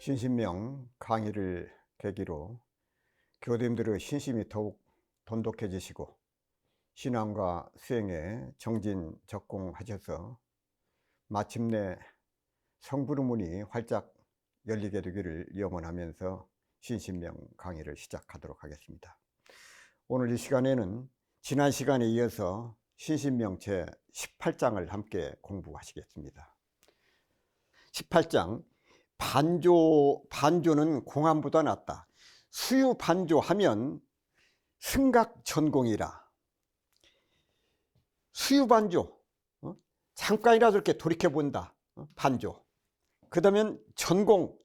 신신명 강의를 계기로 교우님들의 신심이 더욱 돈독해지시고 신앙과 수행에 정진적공하셔서 마침내 성부의 문이 활짝 열리게 되기를 염원하면서 신신명 강의를 시작하도록 하겠습니다. 오늘 이 시간에는 지난 시간에 이어서 신신명 제 18장을 함께 공부하시겠습니다. 18장 반조는 공안보다 낫다. 수유반조하면 승각전공이라. 수유반조, 잠깐이라도 이렇게 돌이켜본다. 반조. 그러면 전공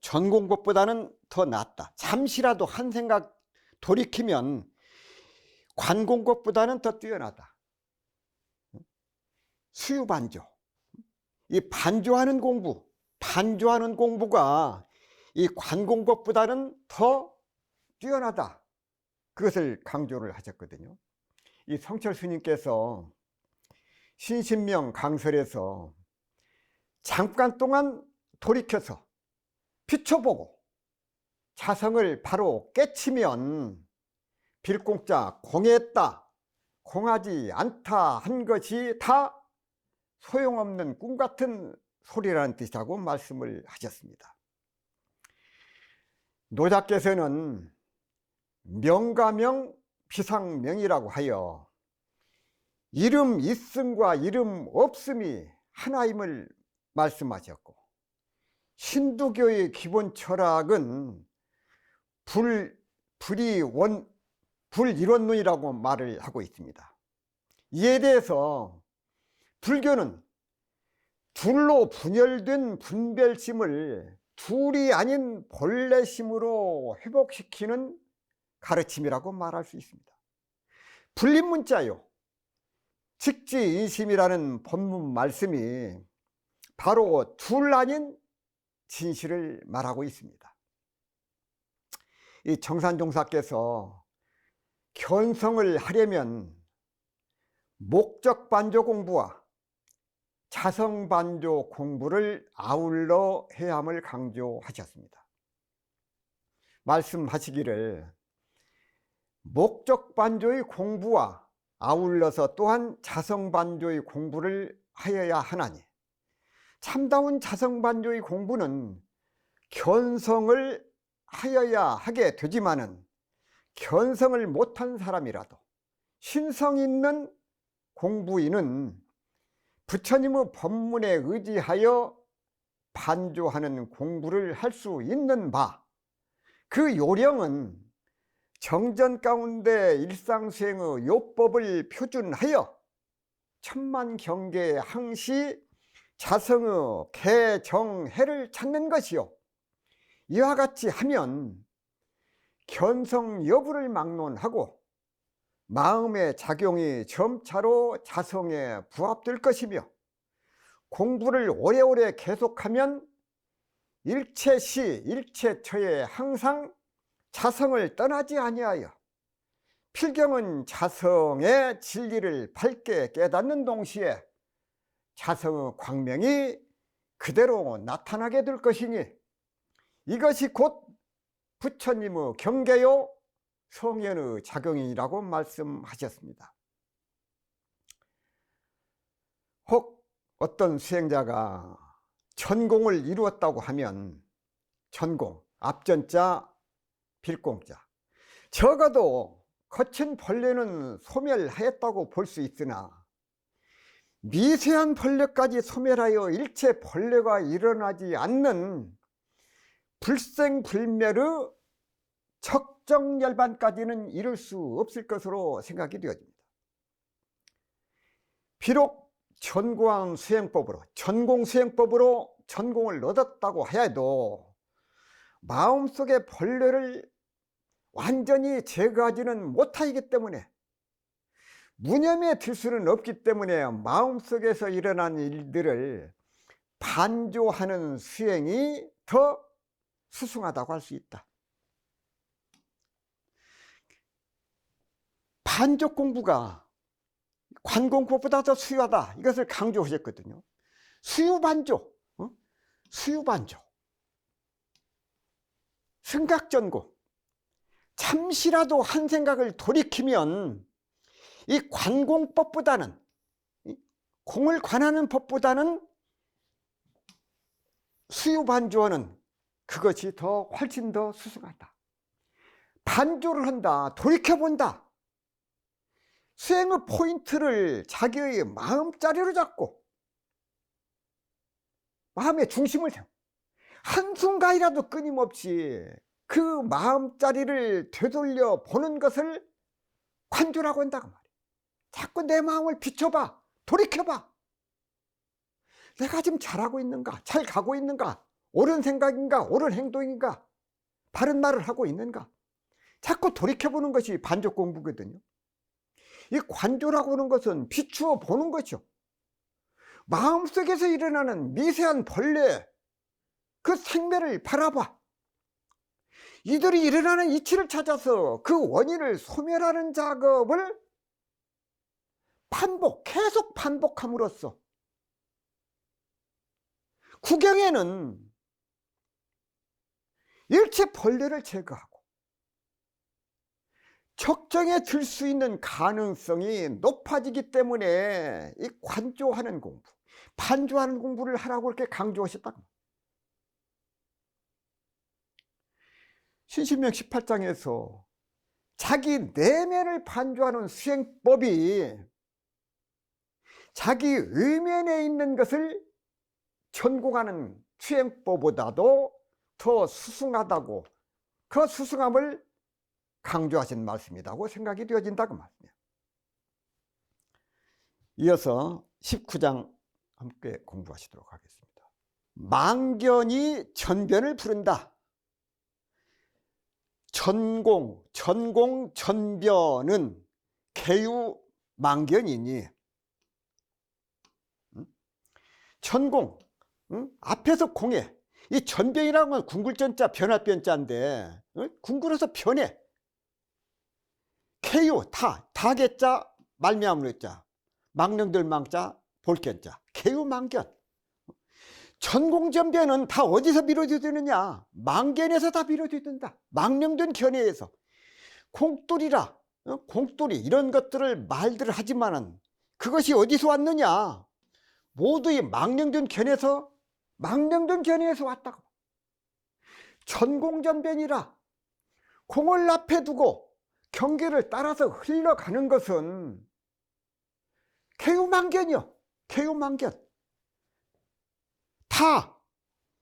것보다는 더 낫다. 잠시라도 한 생각 돌이키면 관공 것보다는 더 뛰어나다. 수유반조. 이 반조하는 공부가 이 관공법보다는 더 뛰어나다. 그것을 강조를 하셨거든요. 이 성철 스님께서 신신명 강설에서 잠깐 동안 돌이켜서 비춰보고 자성을 바로 깨치면 빌공자 공했다, 공하지 않다 한 것이 다 소용없는 꿈같은 소리라는 뜻이라고 말씀을 하셨습니다. 노자께서는 명가명 비상명이라고 하여 이름 있음과 이름 없음이 하나임을 말씀하셨고, 신두교의 기본 철학은 불일원론이라고 말을 하고 있습니다. 이에 대해서 불교는 둘로 분열된 분별심을 둘이 아닌 본래심으로 회복시키는 가르침이라고 말할 수 있습니다. 불립문자요, 직지인심이라는 본문 말씀이 바로 둘 아닌 진실을 말하고 있습니다. 이 정산종사께서 견성을 하려면 목적반조 공부와 자성반조 공부를 아울러 해야 함을 강조하셨습니다. 말씀하시기를 목적반조의 공부와 아울러서 또한 자성반조의 공부를 하여야 하나니, 참다운 자성반조의 공부는 견성을 하여야 하게 되지만은 견성을 못한 사람이라도 신성 있는 공부인은 부처님의 법문에 의지하여 반조하는 공부를 할 수 있는 바, 그 요령은 정전 가운데 일상수행의 요법을 표준하여 천만경계의 항시 자성의 개정해를 찾는 것이요, 이와 같이 하면 견성 여부를 막론하고 마음의 작용이 점차로 자성에 부합될 것이며, 공부를 오래오래 계속하면 일체시 일체처에 항상 자성을 떠나지 아니하여 필경은 자성의 진리를 밝게 깨닫는 동시에 자성의 광명이 그대로 나타나게 될 것이니, 이것이 곧 부처님의 경계요 성현의 작용이라고 말씀하셨습니다. 혹 어떤 수행자가 전공을 이루었다고 하면, 전공, 앞전자 빌공자, 적어도 거친 벌레는 소멸하였다고 볼 수 있으나 미세한 벌레까지 소멸하여 일체 벌레가 일어나지 않는 불생불멸의 척정열반까지는 이룰 수 없을 것으로 생각이 되어집니다. 비록 전공 수행법으로 전공을 얻었다고 하여도 마음속의 벌레를 완전히 제거하지는 못하기 때문에, 무념에 들 수는 없기 때문에 마음속에서 일어난 일들을 반조하는 수행이 더 수승하다고 할 수 있다. 반조 공부가 관공법보다 더 수유하다, 이것을 강조하셨거든요. 수유반조. 승각전공, 잠시라도 한 생각을 돌이키면 이 관공법보다는, 공을 관하는 법보다는 수유반주어는 그것이 훨씬 더 수승하다. 반주를 한다, 돌이켜본다. 수행의 포인트를 자기의 마음자리로 잡고 마음의 중심을 세워 한순간이라도 끊임없이 그 마음자리를 되돌려 보는 것을 관주라고 한다고 말이야. 자꾸 내 마음을 비춰봐, 돌이켜봐. 내가 지금 잘하고 있는가, 잘 가고 있는가, 옳은 생각인가, 옳은 행동인가, 바른 말을 하고 있는가, 자꾸 돌이켜보는 것이 반주 공부거든요. 이 관주라고 하는 것은 비추어 보는 거죠. 마음속에서 일어나는 미세한 벌레, 그 생매를 바라봐. 이들이 일어나는 이치를 찾아서 그 원인을 소멸하는 작업을 계속 반복함으로써 구경에는 일체 벌레를 제거하고 적정에 들 수 있는 가능성이 높아지기 때문에 이 관조하는 공부, 반조하는 공부를 하라고 이렇게 강조하셨다고. 신신명 18장에서 자기 내면을 반조하는 수행법이 자기 의면에 있는 것을 전공하는 수행법보다도 더 수승하다고, 그 수승함을 강조하신 말씀이라고 생각이 되어진다고 말이에요. 이어서 19장 함께 공부하시도록 하겠습니다. 망견이 전변을 부른다. 전공, 전변은 개유 망견이니, 전공, 앞에서 공해, 이 전변이라는 건 궁굴전자 변화변자인데, 궁굴에서 변해. 개유, 다개자, 말미암으로 자, 망령들 망자, 볼견자, 개유 망견. 전공전변은 다 어디서 비롯되느냐? 망견에서 다 비롯된다. 망령된 견해에서. 공돌이라, 공돌이 이런 것들을 말들을 하지만은 그것이 어디서 왔느냐? 모두 이 망령된 견해에서 왔다고. 전공전변이라, 공을 앞에 두고 경계를 따라서 흘러가는 것은 개유망견이요. 개유망견. 다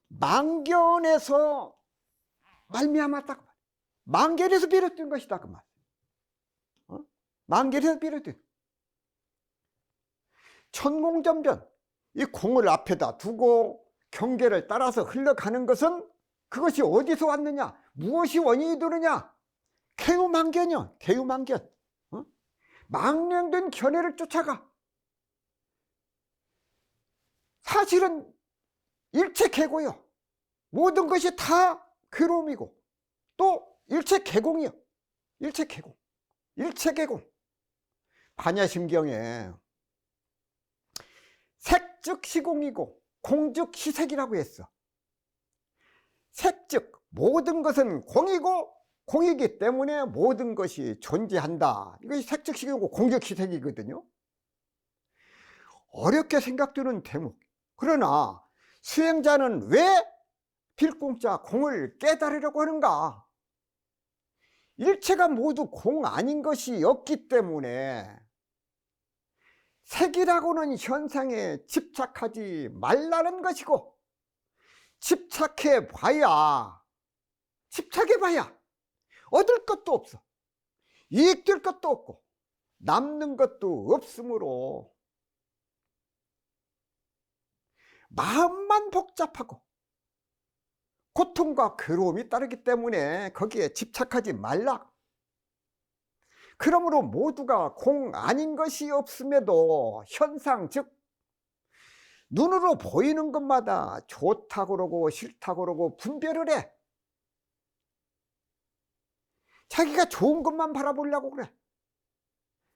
망견에서 말미암았다고. 망견에서 비롯된 것이다 그 말. 망견에서 비롯된. 전공전변, 이 공을 앞에다 두고 경계를 따라서 흘러가는 것은 그것이 어디서 왔느냐? 무엇이 원인이 되느냐? 개유망견이요. 개유망견. 망령된 견해를 쫓아가. 사실은 일체 개고요. 모든 것이 다 괴로움이고, 또 일체 개공이요. 일체 개공. 일체 개공. 반야심경에 색즉 시공이고 공즉 시색이라고 했어. 색즉 모든 것은 공이고, 공이기 때문에 모든 것이 존재한다. 이것이 색즉 시공이고 공즉 시색이거든요. 어렵게 생각되는 대목. 그러나 수행자는 왜 필공자 공을 깨달으려고 하는가? 일체가 모두 공 아닌 것이 없기 때문에 색이라고는 현상에 집착하지 말라는 것이고, 집착해 봐야 얻을 것도 없어. 이익될 것도 없고 남는 것도 없으므로 마음만 복잡하고 고통과 괴로움이 따르기 때문에 거기에 집착하지 말라. 그러므로 모두가 공 아닌 것이 없음에도 현상, 즉 눈으로 보이는 것마다 좋다고 그러고 싫다고 그러고 분별을 해. 자기가 좋은 것만 바라보려고 그래.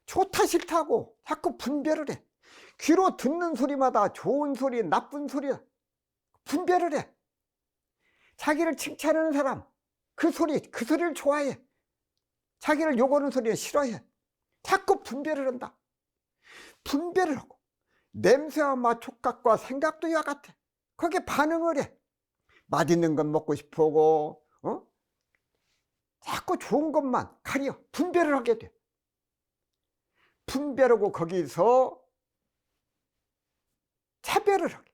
좋다 싫다고 자꾸 분별을 해. 귀로 듣는 소리마다 좋은 소리, 나쁜 소리 분별을 해. 자기를 칭찬하는 사람, 그 소리를 좋아해. 자기를 욕하는 소리는 싫어해. 자꾸 분별을 한다. 분별을 하고 냄새와 맛, 촉각과 생각도 이와 같아. 거기에 반응을 해. 맛있는 건 먹고 싶어 하고 자꾸 좋은 것만 가려 분별을 하게 돼. 분별하고 거기서 차별을 하게.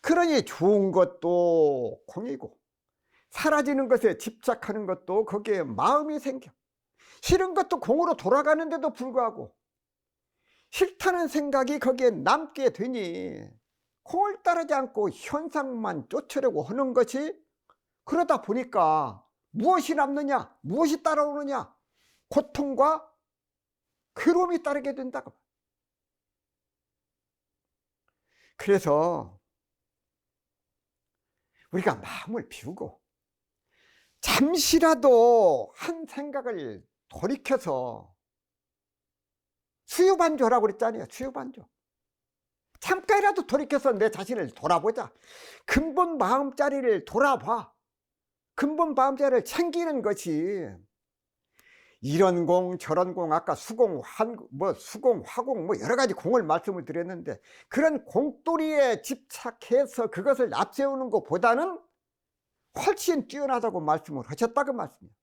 그러니 좋은 것도 공이고 사라지는 것에 집착하는 것도 거기에 마음이 생겨. 싫은 것도 공으로 돌아가는데도 불구하고 싫다는 생각이 거기에 남게 되니 공을 따르지 않고 현상만 쫓으려고 하는 것이, 그러다 보니까 무엇이 남느냐, 무엇이 따라오느냐, 고통과 괴로움이 따르게 된다고. 그래서 우리가 마음을 비우고 잠시라도 한 생각을 돌이켜서 수유반조라고 그랬잖아요. 수유반조. 잠깐이라도 돌이켜서 내 자신을 돌아보자. 근본 마음자리를 돌아봐. 근본 마음자리를 챙기는 것이, 이런 공 저런 공, 아까 수공, 수공, 화공 여러 가지 공을 말씀을 드렸는데, 그런 공돌이에 집착해서 그것을 앞세우는 것보다는 훨씬 뛰어나다고 말씀을 하셨다고 말씀이에요.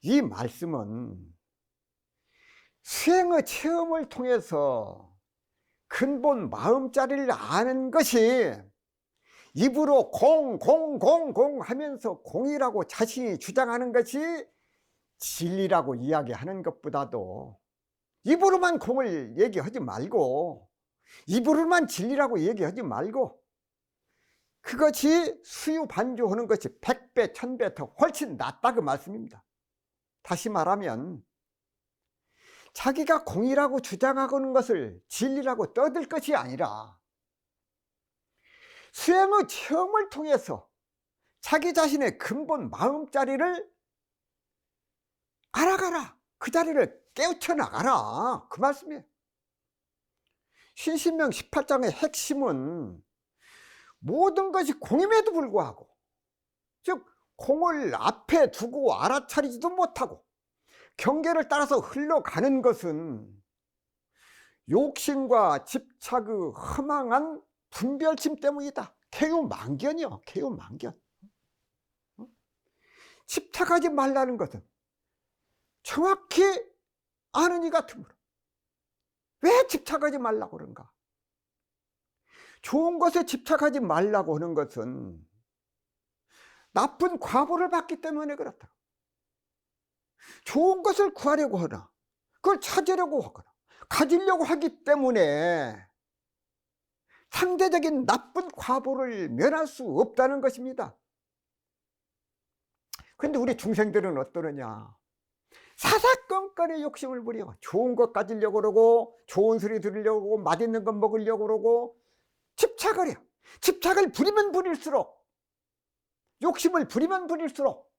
이 말씀은 수행의 체험을 통해서 근본 마음자리를 아는 것이, 입으로 공 하면서 공이라고 자신이 주장하는 것이 진리라고 이야기하는 것보다도, 입으로만 공을 얘기하지 말고, 입으로만 진리라고 얘기하지 말고, 그것이 수유반조하는 것이 100배 1000배 더 훨씬 낫다 그 말씀입니다. 다시 말하면 자기가 공이라고 주장하는 것을 진리라고 떠들 것이 아니라 수행의 체험을 통해서 자기 자신의 근본 마음자리를 알아가라. 그 자리를 깨우쳐 나가라. 그 말씀이에요. 신신명 18장의 핵심은 모든 것이 공임에도 불구하고, 즉 공을 앞에 두고 알아차리지도 못하고 경계를 따라서 흘러가는 것은 욕심과 집착의 허망한 분별심 때문이다. 개유만견이요. 개유만견. 집착하지 말라는 것은 정확히 아는 이 같으므로 왜 집착하지 말라고 그런가? 좋은 것에 집착하지 말라고 하는 것은 나쁜 과보를 받기 때문에 그렇다. 좋은 것을 구하려고 하나, 그걸 찾으려고 하거나 가지려고 하기 때문에 상대적인 나쁜 과보를 면할 수 없다는 것입니다. 그런데 우리 중생들은 어떠느냐? 사사건건의 욕심을 부려 좋은 것 가지려고 그러고, 좋은 소리 들으려고 그러고, 맛있는 것 먹으려고 그러고 집착을 해요. 집착을 부리면 부릴수록, 욕심을 부리면 부릴수록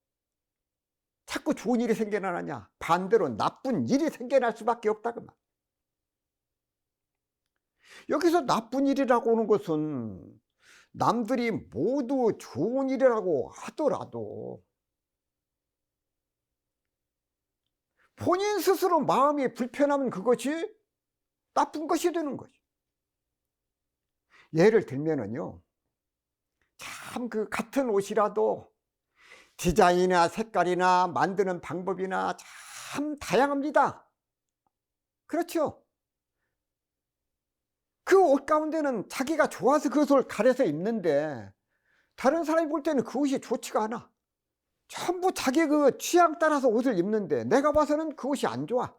자꾸 좋은 일이 생겨나느냐? 반대로 나쁜 일이 생겨날 수밖에 없다 그 말. 여기서 나쁜 일이라고 하는 것은 남들이 모두 좋은 일이라고 하더라도 본인 스스로 마음이 불편하면 그것이 나쁜 것이 되는 거지. 예를 들면은요, 참 그 같은 옷이라도 디자인이나 색깔이나 만드는 방법이나 참 다양합니다. 그렇죠? 그 옷 가운데는 자기가 좋아서 그 옷을 가려서 입는데 다른 사람이 볼 때는 그 옷이 좋지가 않아. 전부 자기 그 취향 따라서 옷을 입는데 내가 봐서는 그 옷이 안 좋아.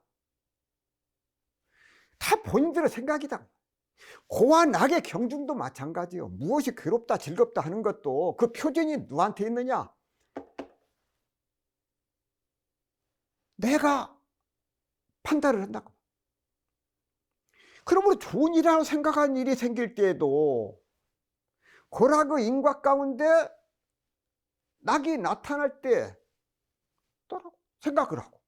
다 본인들의 생각이다. 고와 낙의 경중도 마찬가지요. 무엇이 괴롭다 즐겁다 하는 것도 그 표준이 누구한테 있느냐? 내가 판단을 한다고. 그러므로 좋은 일이라고 생각한 일이 생길 때에도 고락의 인과 가운데 낙이 나타날 때 생각을 하고,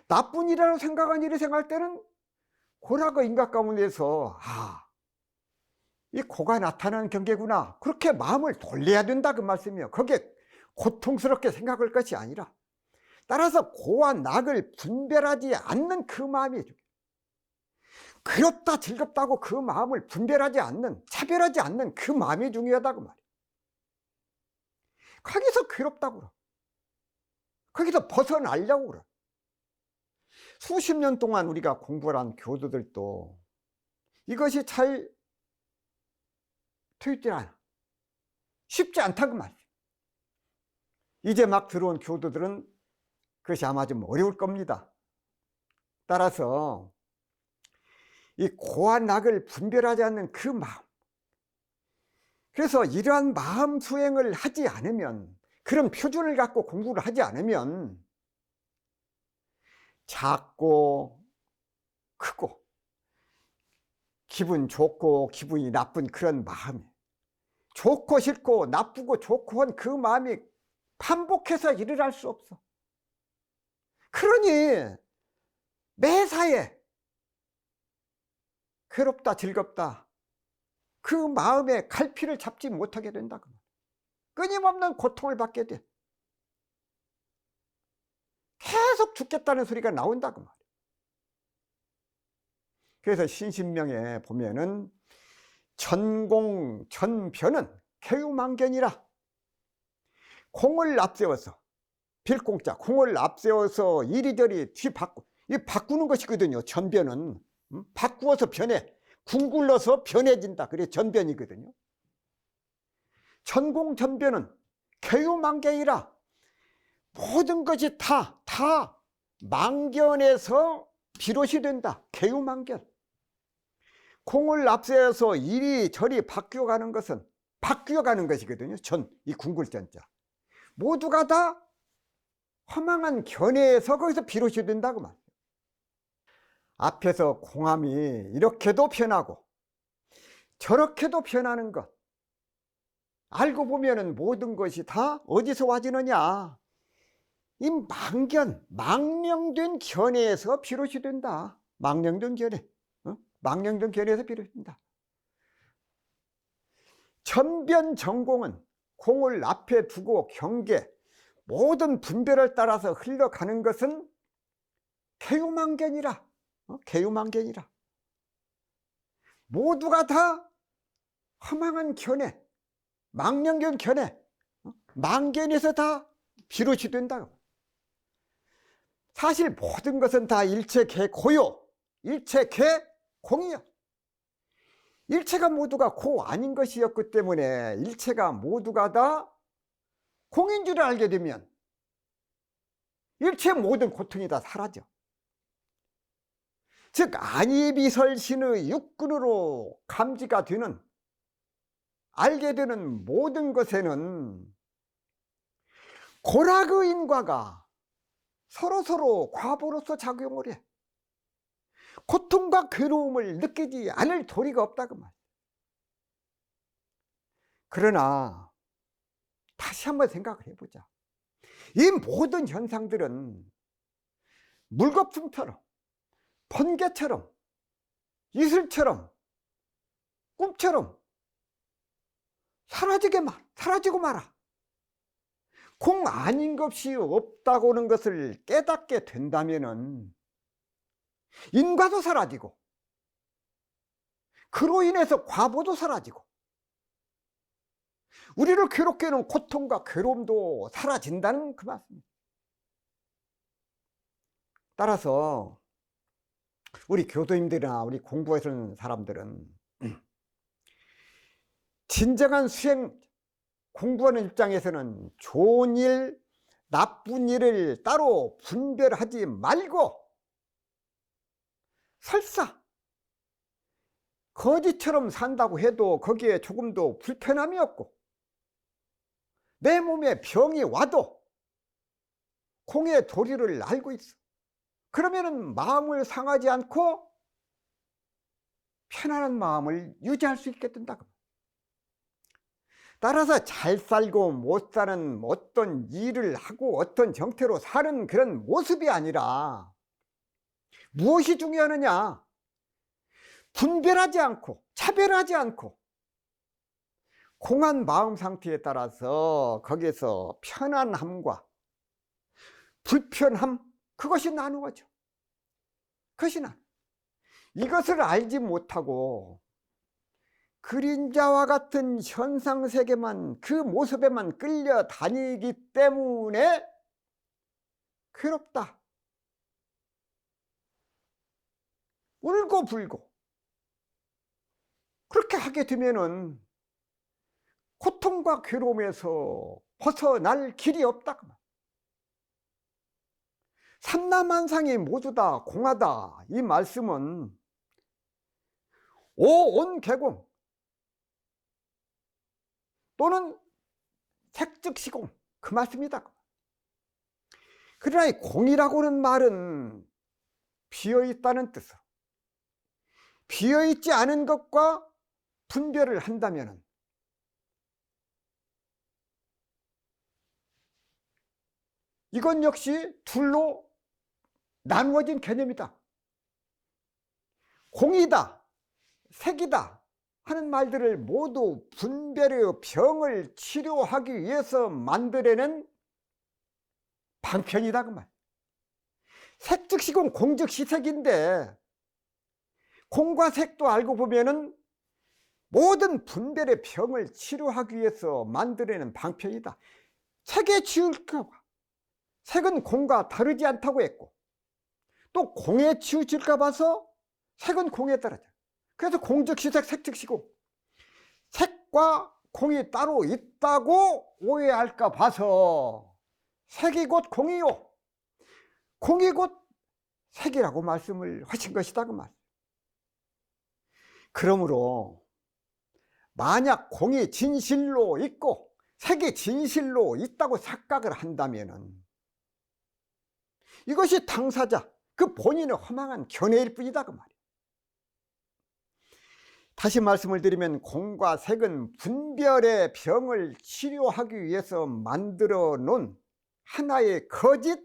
나쁜 일이라고 생각한 일이 생길 때는 고락의 인과 가운데서 이 고가 나타나는 경계구나, 그렇게 마음을 돌려야 된다 그 말씀이에요. 거기에 고통스럽게 생각할 것이 아니라, 따라서 고와 낙을 분별하지 않는 그 마음이 중요해요. 괴롭다 즐겁다고 그 마음을 분별하지 않는, 차별하지 않는 그 마음이 중요하다고 말이에요. 거기서 괴롭다고 그래. 거기서 벗어나려고 그래. 수십 년 동안 우리가 공부를 한 교도들도 이것이 잘 되지 않아. 쉽지 않다고 말이에요. 이제 막 들어온 교도들은 그것이 아마 좀 어려울 겁니다. 따라서 이 고와 낙을 분별하지 않는 그 마음, 그래서 이러한 마음 수행을 하지 않으면, 그런 표준을 갖고 공부를 하지 않으면 작고 크고 기분 좋고 기분이 나쁜 그런 마음이, 좋고 싫고 나쁘고 좋고 한 그 마음이 반복해서 일을 할 수 없어. 그러니 매사에 괴롭다 즐겁다 그 마음에 갈피를 잡지 못하게 된다고. 끊임없는 고통을 받게 돼. 계속 죽겠다는 소리가 나온다고 말이야. 그래서 신신명에 보면은 전공 전변은 개유망견이라, 공을 앞세워서, 빌공자 공을 앞세워서 이리저리 이 바꾸는 것이거든요. 전변은 바꾸어서 변해, 궁굴러서 변해진다. 그래 전변이거든요. 전공전변은 개유망견이라, 모든 것이 다 망견에서 비롯이 된다. 개유망견. 공을 앞세워서 이리저리 바뀌어가는 것은 바뀌어가는 것이거든요. 이 궁굴전자 모두가 다 허망한 견해에서 거기서 비롯이 된다고 말이에요. 앞에서 공함이 이렇게도 변하고 저렇게도 변하는 것, 알고 보면은 모든 것이 다 어디서 와지느냐, 이 망령된 견해에서 비롯이 된다. 망령된 견해, 망령된 견해에서 비롯이 된다. 전변 전공은 공을 앞에 두고 경계, 모든 분별을 따라서 흘러가는 것은 개유망견이라, 개유망견이라. 모두가 다 허망한 견해, 망령된 견해, 망견에서 다 비롯이 된다. 사실 모든 것은 다 일체 개고요, 일체 개공이요. 일체가 모두가 고 아닌 것이었기 때문에 일체가 모두가 다 공인 줄 알게 되면 일체의 모든 고통이 다 사라져. 즉 안이비설신의 육근으로 감지가 되는, 알게 되는 모든 것에는 고락의 인과가 서로서로 과보로서 작용을 해. 고통과 괴로움을 느끼지 않을 도리가 없다고 말이야. 그러나 다시 한번 생각을 해보자. 이 모든 현상들은 물거품처럼, 번개처럼, 이슬처럼, 꿈처럼 사라지고 말아. 공 아닌 것이 없다고 하는 것을 깨닫게 된다면은 인과도 사라지고, 그로 인해서 과보도 사라지고, 우리를 괴롭게 하는 고통과 괴로움도 사라진다는 그 말씀입니다. 따라서 우리 교도님들이나 우리 공부하시는 사람들은 진정한 수행, 공부하는 입장에서는 좋은 일, 나쁜 일을 따로 분별하지 말고 설사 거지처럼 산다고 해도 거기에 조금도 불편함이 없고, 내 몸에 병이 와도 공의 도리를 알고 있어. 그러면은 마음을 상하지 않고 편안한 마음을 유지할 수 있게 된다고. 따라서 잘 살고 못 사는 어떤 일을 하고 어떤 정태로 사는 그런 모습이 아니라 무엇이 중요하느냐, 분별하지 않고 차별하지 않고 공한 마음 상태에 따라서 거기에서 편안함과 불편함, 그것이 나누어져. 그것이 이것을 알지 못하고 그림자와 같은 현상세계만, 그 모습에만 끌려다니기 때문에 괴롭다, 울고불고 그렇게 하게 되면은 고통과 괴로움에서 벗어날 길이 없다. 삼라만상이 모두 다 공하다, 이 말씀은 오온개공 또는 색즉시공, 그 말씀이다. 그러나 이 공이라고 하는 말은 비어있다는 뜻으로, 비어있지 않은 것과 분별을 한다면 이건 역시 둘로 나누어진 개념이다. 공이다, 색이다 하는 말들을 모두 분별의 병을 치료하기 위해서 만들어낸 방편이다, 그 말. 색즉시공, 공즉시색인데 공과 색도 알고 보면은 모든 분별의 병을 치료하기 위해서 만들어낸 방편이다. 색에 치울까 봐, 색은 공과 다르지 않다고 했고, 또 공에 치우칠까 봐서 색은 공에 따라져. 그래서 공즉시색, 색즉시공, 색과 공이 따로 있다고 오해할까 봐서 색이 곧 공이요, 공이 곧 색이라고 말씀을 하신 것이다, 그 말. 그러므로 만약 공이 진실로 있고 색이 진실로 있다고 착각을 한다면은 이것이 당사자, 그 본인의 허망한 견해일 뿐이다, 그 말이에요. 다시 말씀을 드리면 공과 색은 분별의 병을 치료하기 위해서 만들어 놓은 하나의 거짓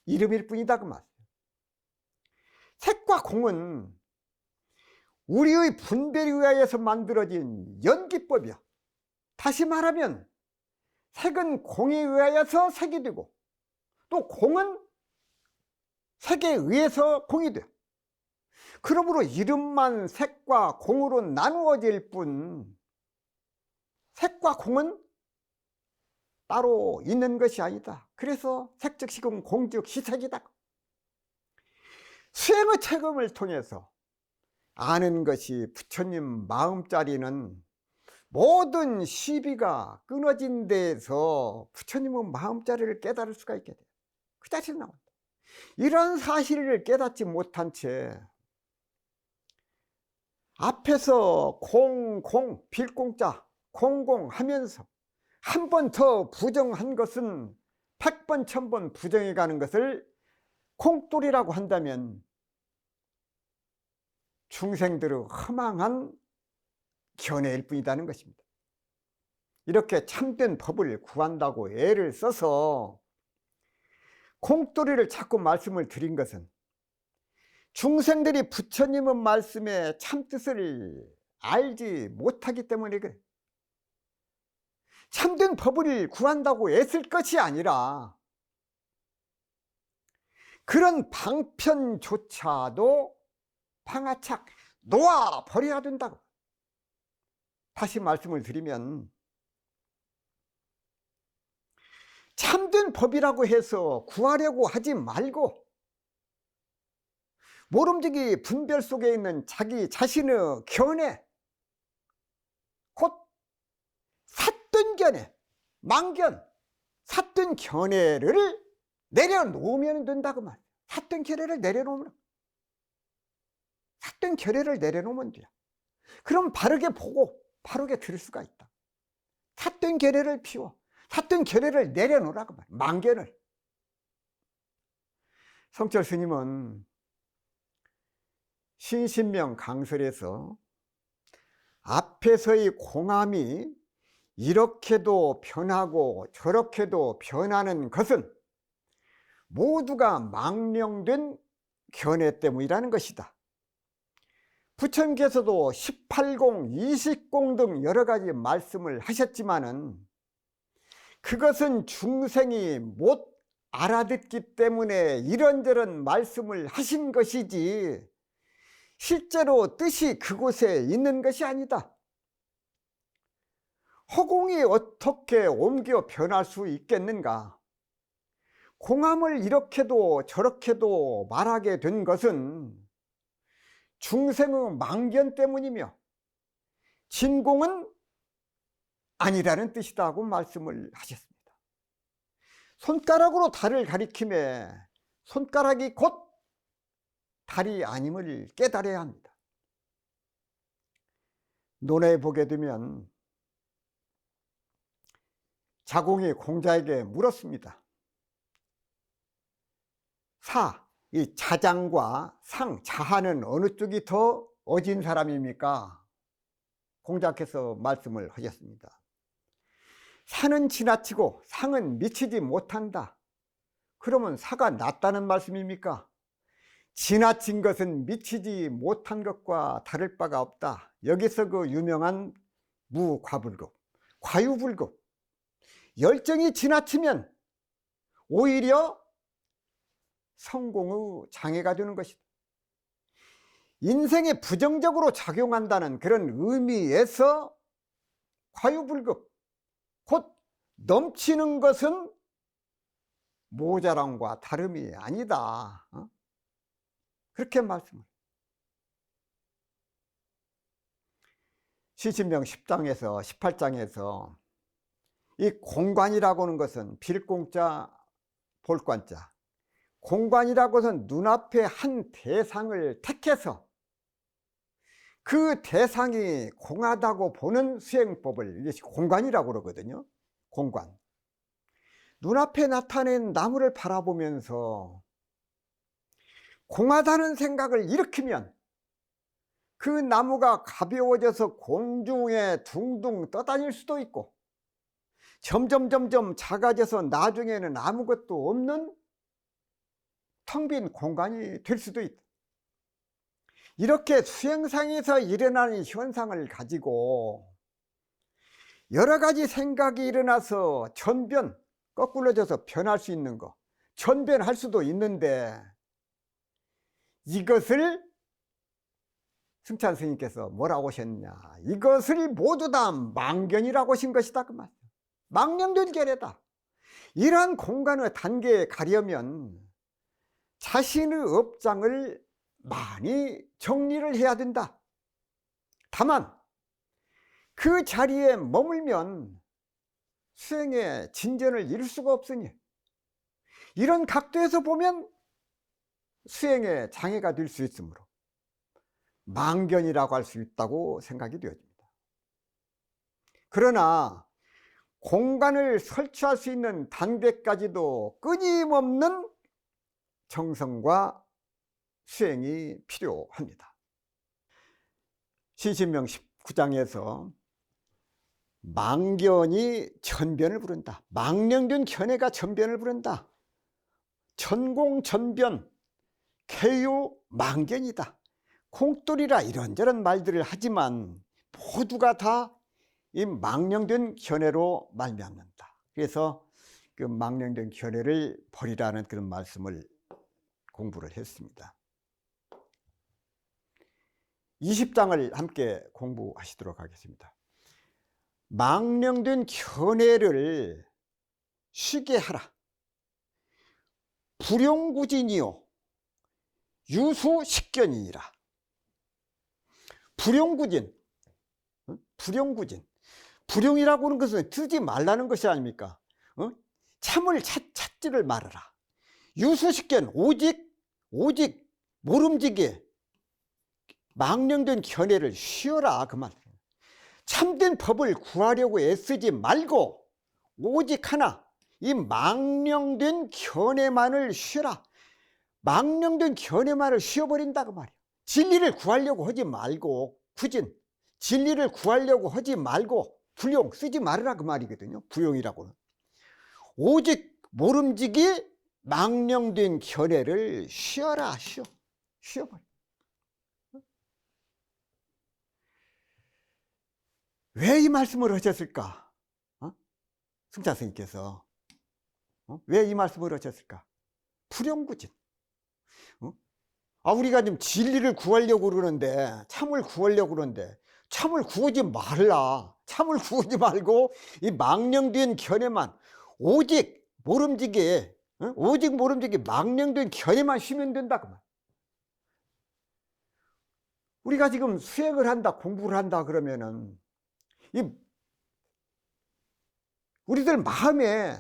이름일 뿐이다, 그 말이에요. 색과 공은 우리의 분별에 의하여서 만들어진 연기법이야. 다시 말하면 색은 공에 의하여서 색이 되고, 또 공은 색에 의해서 공이 돼. 그러므로 이름만 색과 공으로 나누어질 뿐 색과 공은 따로 있는 것이 아니다. 그래서 색즉시공, 공즉시색이다. 수행의 체험을 통해서 아는 것이 부처님 마음자리는 모든 시비가 끊어진 데에서 부처님의 마음자리를 깨달을 수가 있게 돼요. 그 자체로 나온다. 이런 사실을 깨닫지 못한 채 앞에서 공공, 빌공자, 공공 하면서 한 번 더 부정한 것은 100번, 1000번 부정해 가는 것을 공돌이라고 한다면 중생들의 허망한 견해일 뿐이라는 것입니다. 이렇게 참된 법을 구한다고 애를 써서 공돌이를 자꾸 말씀을 드린 것은 중생들이 부처님의 말씀의 참뜻을 알지 못하기 때문에 그래. 참된 법을 구한다고 애쓸 것이 아니라 그런 방편조차도 방아착 놓아버려야 된다고. 다시 말씀을 드리면 참된 법이라고 해서 구하려고 하지 말고 모름지기 분별 속에 있는 자기 자신의 견해, 곧 삿된 견해, 망견, 삿된 견해를 내려놓으면 된다고 말. 삿된 견해를 내려놓으면, 삿된 견해를 내려놓으면 돼요. 그럼 바르게 보고 바르게 들을 수가 있다. 삿된 견해를 피워, 삿된 견해를 내려놓으라고 말. 망견을. 성철 스님은 신신명 강설에서 앞에서의 공함이 이렇게도 변하고 저렇게도 변하는 것은 모두가 망령된 견해 때문이라는 것이다. 부처님께서도 18공, 20공 등 여러 가지 말씀을 하셨지만은 그것은 중생이 못 알아듣기 때문에 이런저런 말씀을 하신 것이지 실제로 뜻이 그곳에 있는 것이 아니다. 허공이 어떻게 옮겨 변할 수 있겠는가? 공함을 이렇게도 저렇게도 말하게 된 것은 중생의 망견 때문이며 진공은 아니라는 뜻이다고 말씀을 하셨습니다. 손가락으로 달을 가리킴에 손가락이 곧 달이 아님을 깨달아야 합니다. 논에 보게 되면 자공이 공자에게 물었습니다. 이 자장과 상, 자하는 어느 쪽이 더 어진 사람입니까? 공자께서 말씀을 하셨습니다. 사는 지나치고 상은 미치지 못한다. 그러면 사가 낫다는 말씀입니까? 지나친 것은 미치지 못한 것과 다를 바가 없다. 여기서 그 유명한 무과불급, 과유불급. 열정이 지나치면 오히려 성공의 장애가 되는 것이다. 인생에 부정적으로 작용한다는 그런 의미에서 과유불급, 곧 넘치는 것은 모자람과 다름이 아니다. 그렇게 말씀을. 시신명 10장에서 18장에서 이 공관이라고 하는 것은 빌공자 볼관자, 공관이라고 해서 눈앞에 한 대상을 택해서 그 대상이 공하다고 보는 수행법을 이것이 공관이라고 그러거든요. 공관. 눈앞에 나타낸 나무를 바라보면서 공하다는 생각을 일으키면 그 나무가 가벼워져서 공중에 둥둥 떠다닐 수도 있고 점점 작아져서 나중에는 아무것도 없는 텅 빈 공간이 될 수도 있다. 이렇게 수행상에서 일어나는 현상을 가지고 여러 가지 생각이 일어나서 전변, 거꾸로져서 변할 수 있는 거, 전변할 수도 있는데 이것을 승찬 스님께서 뭐라고 하셨냐, 이것을 모두 다 망견이라고 하신 것이다 그 말. 망령된 견해다. 이러한 공간의 단계에 가려면 자신의 업장을 많이 정리를 해야 된다. 다만 그 자리에 머물면 수행의 진전을 이룰 수가 없으니 이런 각도에서 보면 수행에 장애가 될 수 있으므로 망견이라고 할 수 있다고 생각이 되어집니다. 그러나 공간을 설치할 수 있는 단계까지도 끊임없는 정성과 수행이 필요합니다. 신신명 19장에서 망견이 전변을 부른다. 망령된 견해가 전변을 부른다. 전공전변, 쾌유 망견이다. 콩돌이라 이런저런 말들을 하지만 모두가 다 이 망령된 견해로 말미암는다. 그래서 그 망령된 견해를 버리라는 그런 말씀을 공부를 했습니다. 20장을 함께 공부하시도록 하겠습니다. 망령된 견해를 쉬게 하라. 불용구진이요 유수식견이니라. 불용구진, 불용구진. 불용이라고 하는 것은 듣지 말라는 것이 아닙니까? 참을 찾지를 말아라. 유수식견, 오직 모름지게 망령된 견해를 쉬어라 그 말. 참된 법을 구하려고 애쓰지 말고 오직 하나 이 망령된 견해만을 쉬어라. 망령된 견해만을 쉬어버린다 그 말이야. 진리를 구하려고 하지 말고 구진, 진리를 구하려고 하지 말고 불용 쓰지 말으라 그 말이거든요. 불용이라고는 오직 모름지기 망령된 견해를 쉬어라. 쉬어버려. 왜 이 말씀을 하셨을까? 승차 스님께서 왜 이 말씀을 하셨을까? 불영구진. 우리가 지금 진리를 구하려고 그러는데, 참을 구하려고 그러는데, 참을 구하지 말라. 참을 구하지 말고 이 망령된 견해만 오직 모름지기, 오직 모름지기 망령된 견해만 쉬면 된다 그 말. 우리가 지금 수행을 한다, 공부를 한다 그러면은 이 우리들 마음에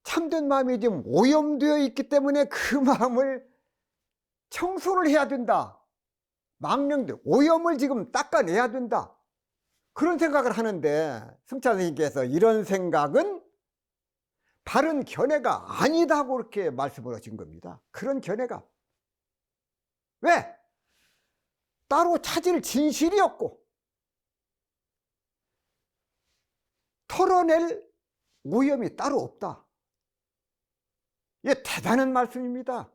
참된 마음이 지금 오염되어 있기 때문에 그 마음을 청소를 해야 된다. 망령들 오염을 지금 닦아내야 된다. 그런 생각을 하는데 승차 선생님께서 이런 생각은 바른 견해가 아니다고 그렇게 말씀을 하신 겁니다. 그런 견해가 왜? 따로 찾을 진실이 없고 털어낼 오염이 따로 없다. 이게 대단한 말씀입니다.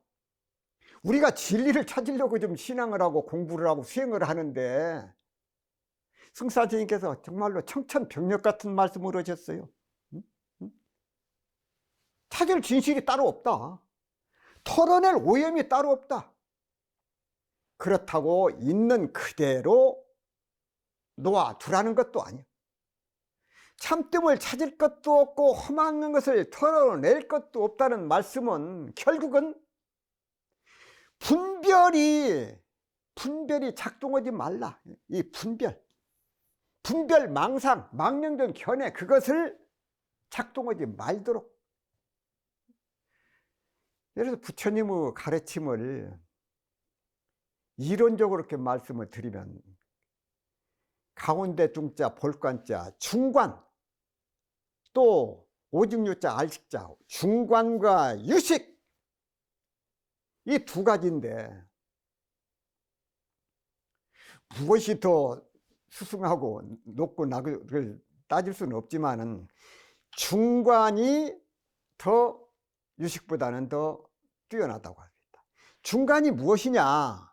우리가 진리를 찾으려고 좀 신앙을 하고 공부를 하고 수행을 하는데 승사스님께서 정말로 청천벽력 같은 말씀을 하셨어요. 찾을 진실이 따로 없다. 털어낼 오염이 따로 없다. 그렇다고 있는 그대로 놓아두라는 것도 아니야. 참뜸을 찾을 것도 없고 험한 것을 털어낼 것도 없다는 말씀은 결국은 분별이 작동하지 말라. 이 분별 망상, 망령된 견해 그것을 작동하지 말도록. 예를 들어서 부처님의 가르침을 이론적으로 이렇게 말씀을 드리면 가운데 중자, 볼관자, 중관, 또 오직유자, 알식자, 중관과 유식 이 두 가지인데 무엇이 더 수승하고 높고 낮을 따질 수는 없지만은 중관이 더 유식보다는 더 뛰어나다고 합니다. 중관이 무엇이냐?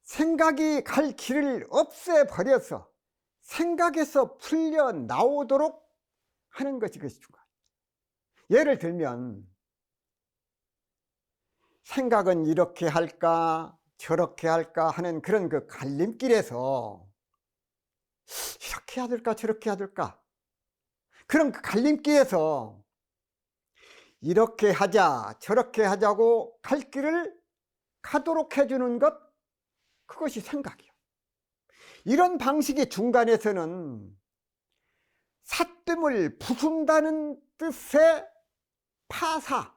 생각이 갈 길을 없애버려서 생각에서 풀려 나오도록 하는 것이 그것이 중간. 예를 들면 생각은 이렇게 할까 저렇게 할까 하는 그런 그 갈림길에서 이렇게 해야 될까 저렇게 해야 될까 그런 그 갈림길에서 이렇게 하자 저렇게 하자고 갈 길을 가도록 해주는 것 그것이 생각이요. 이런 방식의 중간에서는 삿뜸을 부순다는 뜻의 파사,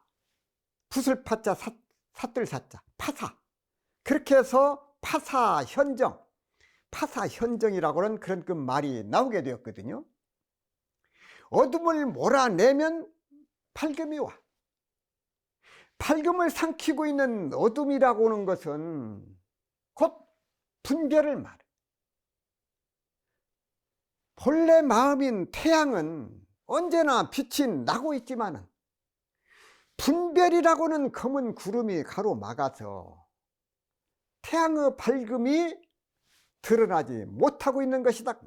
붓을 파자 삿들 사자 파사, 그렇게 해서 파사현정이라고 하는 그런 그 말이 나오게 되었거든요. 어둠을 몰아내면 밝음이 와. 밝음을 삼키고 있는 어둠이라고 하는 것은 곧 분별을 말해. 본래 마음인 태양은 언제나 빛이 나고 있지만 분별이라고는 검은 구름이 가로막아서 태양의 밝음이 드러나지 못하고 있는 것이다.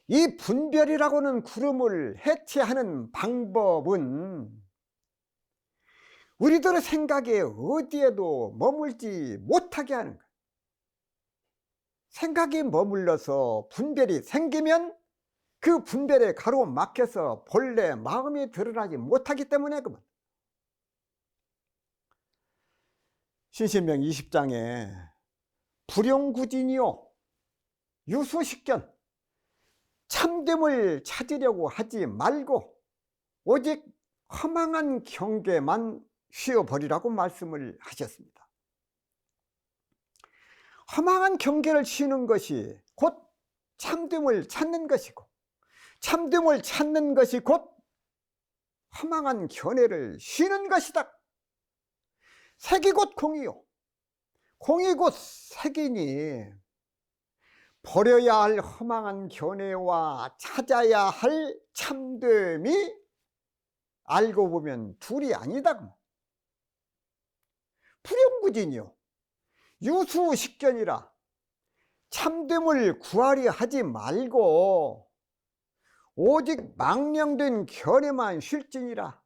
이 분별이라고는 구름을 해체하는 방법은 우리들의 생각에 어디에도 머물지 못하게 하는 거예요. 생각이 머물러서 분별이 생기면 그 분별에 가로막혀서 본래 마음이 드러나지 못하기 때문에 그만. 신신명 20장에 불용구진이요 유수식견 참됨을 찾으려고 하지 말고 오직 허망한 경계만 쉬어버리라고 말씀을 하셨습니다. 허망한 경계를 쉬는 것이 곧 참됨을 찾는 것이고 참됨을 찾는 것이 곧 허망한 견해를 쉬는 것이다. 색이 곧 공이요 공이 곧 색이니 버려야 할 허망한 견해와 찾아야 할 참됨이 알고 보면 둘이 아니다. 불용구진이요 유수식견이라 참됨을 구하려 하지 말고 오직 망령된 견해만 실증이라.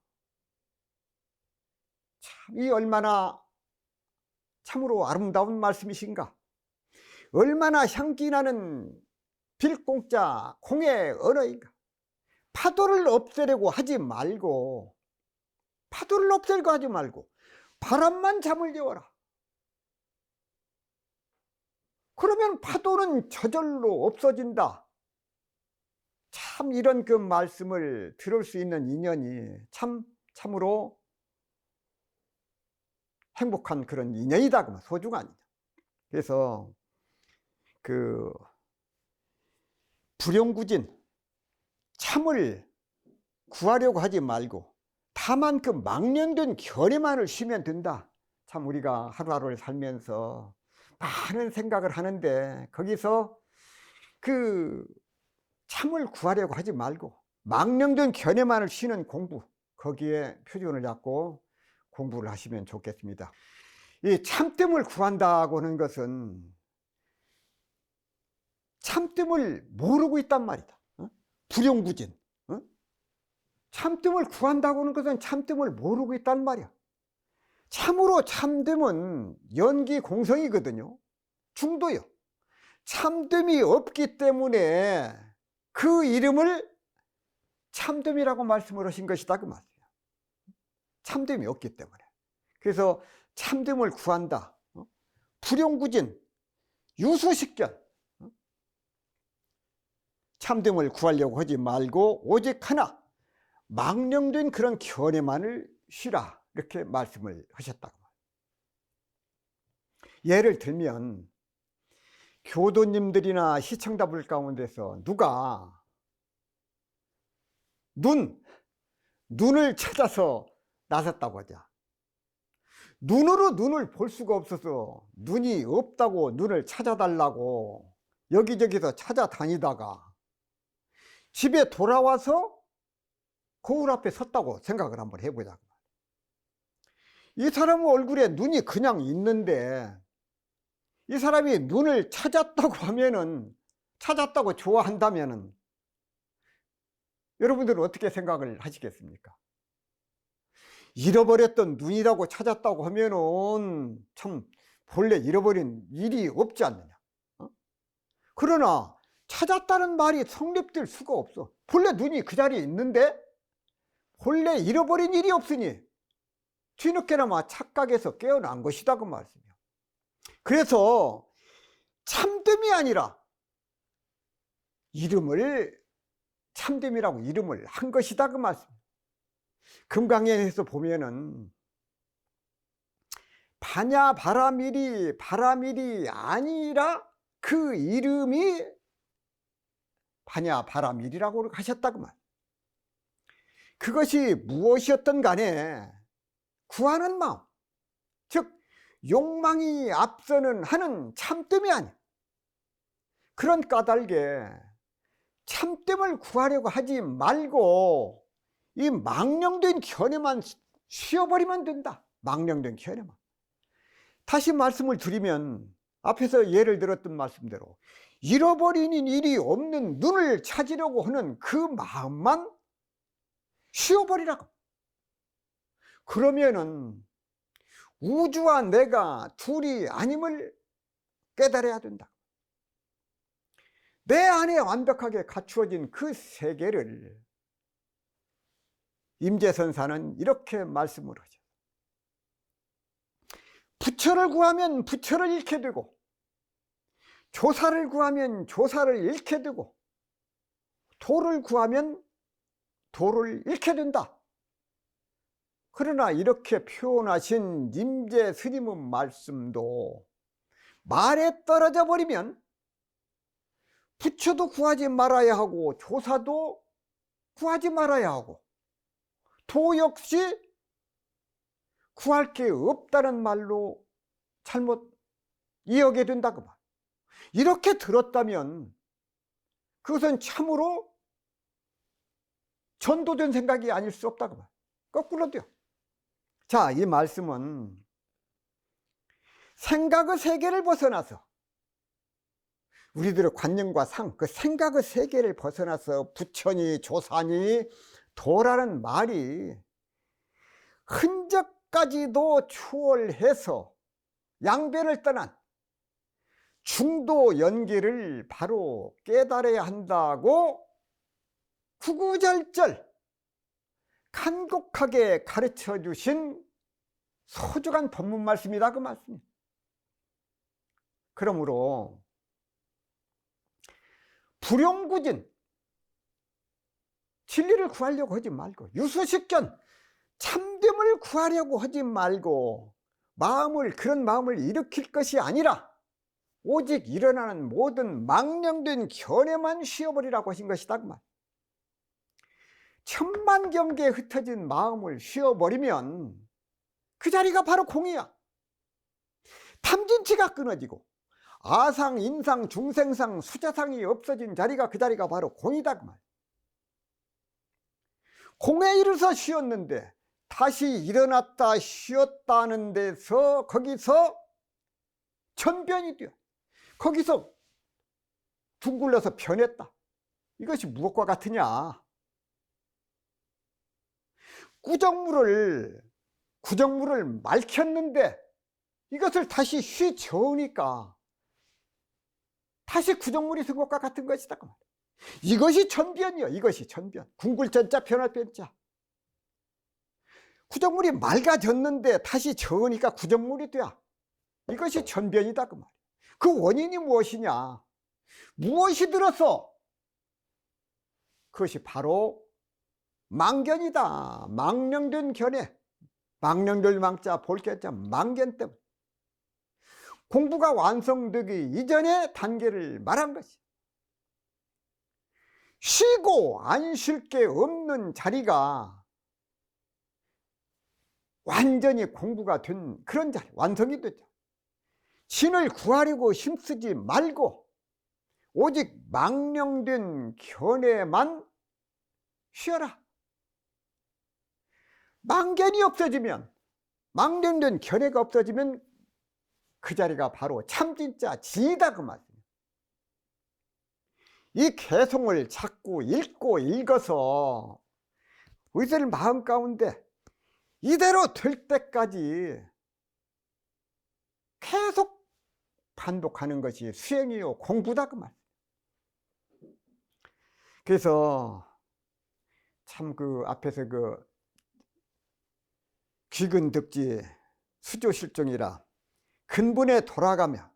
참, 이 얼마나 참으로 아름다운 말씀이신가. 얼마나 향기나는 빌공짜 공의 언어인가. 파도를 없애려고 하지 말고, 파도를 없애려고 하지 말고 바람만 잠을 재워라. 그러면 파도는 저절로 없어진다. 참, 이런 그 말씀을 들을 수 있는 인연이 참으로 행복한 그런 인연이다, 소중한 인연. 그래서 그 불용구진, 참을 구하려고 하지 말고 다만 그 망령된 견해만을 쉬면 된다. 참, 우리가 하루하루를 살면서 많은 생각을 하는데 거기서 그 참을 구하려고 하지 말고 망령된 견해만을 쉬는 공부, 거기에 표준을 잡고 공부를 하시면 좋겠습니다. 이 참됨을 구한다고 하는 것은 참됨을 모르고 있단 말이다. 불용구진. 참됨을 구한다고 하는 것은 참됨을 모르고 있단 말이야. 참으로 참됨은 연기공성이거든요. 중도요. 참됨이 없기 때문에 그 이름을 참됨이라고 말씀을 하신 것이다, 그 말이에요. 참됨이 없기 때문에. 그래서 참됨을 구한다. 불용구진, 유수식견. 참됨을 구하려고 하지 말고 오직 하나, 망령된 그런 견해만을 쉬라. 이렇게 말씀을 하셨다고. 예를 들면 교도님들이나 시청자분 가운데서 누가 눈을 찾아서 나섰다고 하자. 눈으로 눈을 볼 수가 없어서 눈이 없다고 눈을 찾아달라고 여기저기서 찾아다니다가 집에 돌아와서 거울 앞에 섰다고 생각을 한번 해보자. 이 사람 얼굴에 눈이 그냥 있는데 이 사람이 눈을 찾았다고 하면은, 찾았다고 좋아한다면은 여러분들은 어떻게 생각을 하시겠습니까? 잃어버렸던 눈이라고 찾았다고 하면은 참 본래 잃어버린 일이 없지 않느냐. 그러나 찾았다는 말이 성립될 수가 없어. 본래 눈이 그 자리에 있는데 본래 잃어버린 일이 없으니 뒤늦게나마 착각해서 깨어난 것이다, 그 말씀이요. 그래서 참됨이 아니라 이름을 참됨이라고 이름을 한 것이다, 그 말씀. 금강연에서 보면은 바냐 바라밀이 아니라 그 이름이 바냐 바라밀이라고 하셨다, 그 말. 그것이 무엇이었던 간에 구하는 마음, 즉 욕망이 앞서는 하는 참됨이 아니야. 그런 까닭에 참됨을 구하려고 하지 말고 이 망령된 견해만 쉬어버리면 된다. 망령된 견해만. 다시 말씀을 드리면 앞에서 예를 들었던 말씀대로 잃어버린 일이 없는 눈을 찾으려고 하는 그 마음만 쉬어버리라고. 그러면은 우주와 내가 둘이 아님을 깨달아야 된다. 내 안에 완벽하게 갖추어진 그 세계를 임재선사는 이렇게 말씀을 하죠. 부처를 구하면 부처를 잃게 되고, 조사를 구하면 조사를 잃게 되고, 도를 구하면 도를 잃게 된다. 그러나 이렇게 표현하신 임재 스님의 말씀도 말에 떨어져 버리면 부처도 구하지 말아야 하고 조사도 구하지 말아야 하고 도 역시 구할 게 없다는 말로 잘못 이해하게 된다, 그 말. 이렇게 들었다면 그것은 참으로 전도된 생각이 아닐 수 없다, 그 말. 거꾸로 돼요. 자, 이 말씀은 생각의 세계를 벗어나서 우리들의 관념과 그 생각의 세계를 벗어나서 부처니 조사니 도라는 말이 흔적까지도 추월해서 양변을 떠난 중도 연계를 바로 깨달아야 한다고 구구절절 간곡하게 가르쳐 주신 소중한 법문 말씀이다, 그 말씀입니다. 그러므로 불용구진, 진리를 구하려고 하지 말고, 유수식견, 참됨을 구하려고 하지 말고, 그런 마음을 일으킬 것이 아니라 오직 일어나는 모든 망령된 견해만 쉬어버리라고 하신 것이다, 그 말. 천만경계에 흩어진 마음을 쉬어버리면 그 자리가 바로 공이야. 탐진치가 끊어지고 아상, 인상, 중생상, 수자상이 없어진 자리가 그 자리가 바로 공이다, 그 말. 공에 이르서 쉬었는데 다시 일어났다 쉬었다는 데서 거기서 전변이 되어 거기서 둥글러서 변했다. 이것이 무엇과 같으냐? 구정물을 맑혔는데 이것을 다시 휘저으니까 다시 구정물이 된 것과 같은 것이다. 이것이 전변이요. 이것이 전변. 궁굴전자 변할 변자. 구정물이 맑아졌는데 다시 저으니까 구정물이 돼야. 이것이 전변이다, 그 말이야. 그 원인이 무엇이냐? 무엇이 들어서? 그것이 바로 망견이다. 망령된 견해. 망령될 망자, 볼견자, 망견 때문에. 공부가 완성되기 이전의 단계를 말한 것이. 쉬고 안 쉴 게 없는 자리가 완전히 공부가 된 그런 자리, 완성이 됐죠. 신을 구하려고 힘쓰지 말고 오직 망령된 견해만 쉬어라. 망견이 없어지면, 망령된 견해가 없어지면 그 자리가 바로 참진짜 지이다, 그 말입니다. 이 개송을 자꾸 읽고 읽어서 우리들 마음 가운데 이대로 될 때까지 계속 반복하는 것이 수행이요 공부다, 그 말. 그래서 참 그 앞에서 그 귀근득지 수조실종이라 근본에 돌아가면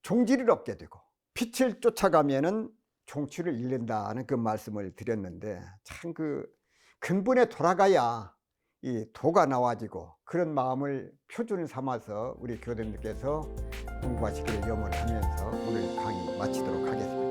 종지를 얻게 되고 빛을 쫓아가면은 종취를 잃는다는 그 말씀을 드렸는데, 참 그 근본에 돌아가야 이 도가 나와지고 그런 마음을 표준을 삼아서 우리 교대님께서 공부하시기를 염원하면서 오늘 강의 마치도록 하겠습니다.